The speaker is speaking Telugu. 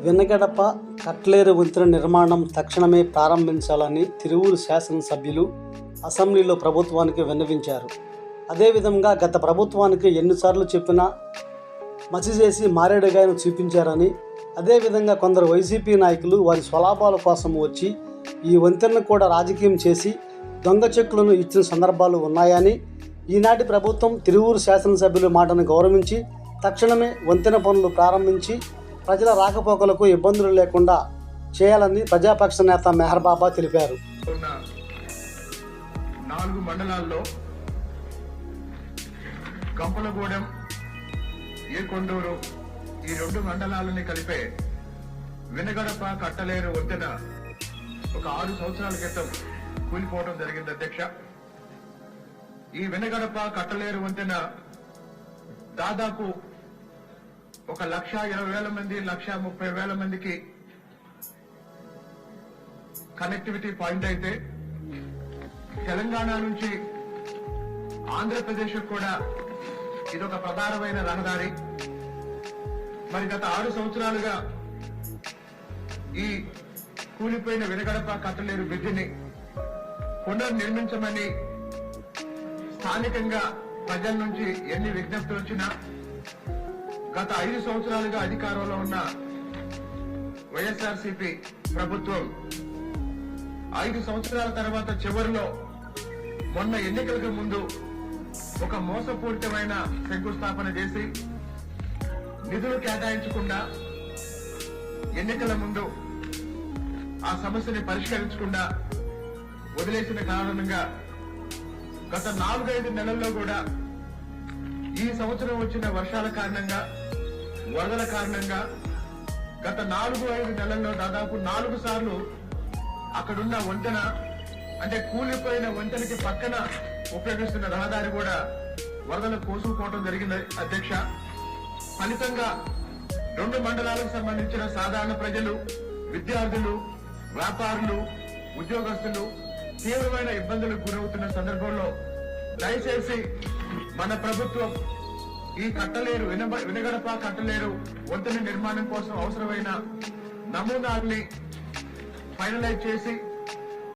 వెన్నగడప కట్లేరు వంతెన నిర్మాణం తక్షణమే ప్రారంభించాలని తిరువూరు శాసనసభ్యులు అసెంబ్లీలో ప్రభుత్వానికి విన్నవించారు. అదేవిధంగా గత ప్రభుత్వానికి ఎన్నిసార్లు చెప్పినా మసిచేసి మారేడుగాయను చూపించారని, అదేవిధంగా కొందరు వైసీపీ నాయకులు వారి స్వలాభాల కోసం వచ్చి ఈ వంతెనను కూడా రాజకీయం చేసి దొంగ చెక్కులను ఇచ్చిన సందర్భాలు ఉన్నాయని, ఈనాటి ప్రభుత్వం తిరువూరు శాసనసభ్యుల మాటను గౌరవించి తక్షణమే వంతెన పనులు ప్రారంభించి ప్రజల రాకపోకలకు ఇబ్బందులు లేకుండా చేయాలని ప్రజాపక్ష నేత మెహర్ బాబా తెలిపారు. 4 మండలాల్లో కంపలగూడెం, ఏకొండూరు ఈ 2 మండలాలని కలిపే వెన్నగడప కట్టలేరు వంతెన ఒక 6 సంవత్సరాల క్రితం కూలిపోవడం జరిగింది అధ్యక్ష. ఈ వెన్నగడప కట్టలేరు వంతెన దాదాపు 1,20,000 మంది 1,30,000 మందికి కనెక్టివిటీ పాయింట్ అయితే, తెలంగాణ నుంచి ఆంధ్రప్రదేశ్ కూడా ఇదొక ప్రధానమైన రహదారి. మరి గత 6 సంవత్సరాలుగా ఈ కూలిపోయిన వెన్నగడప కట్టలేరు బ్రిడ్జిని పునర్నిర్మించమని స్థానికంగా ప్రజల నుంచి ఎన్ని విజ్ఞప్తులు వచ్చినా గత 5 సంవత్సరాలుగా అధికారంలో ఉన్న వైఎస్ఆర్సీపీ ప్రభుత్వం 5 సంవత్సరాల తర్వాత చివరిలో మొన్న ఎన్నికలకు ముందు ఒక మోసపూరితమైన శంకుస్థాపన చేసి నిధులు కేటాయించకుండా ఎన్నికల ముందు ఆ సమస్యని పరిష్కరించకుండా వదిలేసిన కారణంగా గత 4-5 నెలల్లో కూడా ఈ సంవత్సరం వచ్చిన వర్షాల కారణంగా, వరదల కారణంగా గత 4-5 నెలల్లో దాదాపు 4 సార్లు అక్కడున్న వంతెన, అంటే కూలిపోయిన వంతెనకి పక్కన ఉపయోగిస్తున్న రహదారి కూడా వరదలు కోసుకుపోవడం జరిగింది అధ్యక్ష. ఫలితంగా 2 మండలాలకు సంబంధించిన సాధారణ ప్రజలు, విద్యార్థులు, వ్యాపారులు, ఉద్యోగస్తులు తీవ్రమైన ఇబ్బందులకు గురవుతున్న సందర్భంలో దయచేసి మన ప్రభుత్వం ఈ కట్టలేరు వెన్నగడప కట్టలేరు వంతెన నిర్మాణం కోసం అవసరమైన నమూనాల్ని ఫైనలైజ్ చేసి